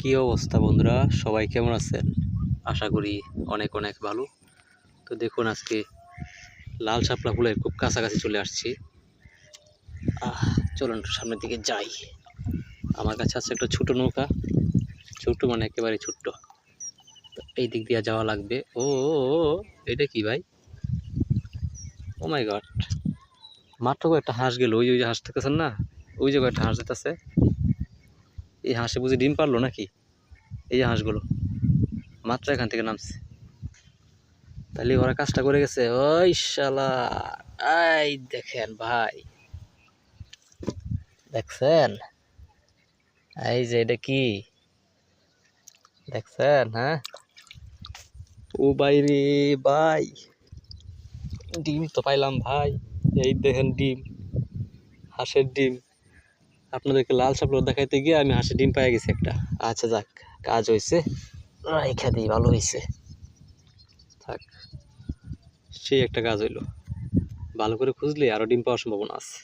কি অবস্থা বন্ধুরা, সবাই কেমন আছেন? আশা করি অনেক অনেক ভালো। তো দেখুন, আজকে লাল শাপলা ফুলের খুব কাছাকাছি চলে আসছি। চলুন সামনের দিকে যাই। আমার কাছে আছে একটা ছোট নৌকা, ছোট মানে একেবারে ছোট্ট। তো এই দিক দিয়ে যাওয়া লাগবে। ও এটা কি ভাই? ও মাই গড, মাত্র একটা হাঁস গেল। ওই যে হাঁস দেখতেছেন না, ওই যে একটা হাঁস যেতেছে। এই হাঁসে বুঝি ডিম পারলো নাকি? এই যে হাঁসগুলো মাত্র এখান থেকে নামছে, তাহলে ওরা কাজটা করে গেছে। ওই শালা, এই দেখেন ভাই, দেখছেন? এই যে এটা কি দেখছেন? হ্যাঁ, ও ভাই রে ভাই, ডিম তো পাইলাম ভাই। এই দেখেন ডিম, হাঁসের ডিম। আপনাদেরকে লাল শাপলা দেখাইতে গিয়ে আমি হাঁসের ডিম পাই গেছি একটা। আচ্ছা যাক, কাজ হয়েছে, রাইখা দিই, ভালো হয়েছে। থাক, সেই একটা কাজ হইলো। ভালো করে খুঁজলে আরো ডিম পাওয়ার সম্ভাবনা আছে।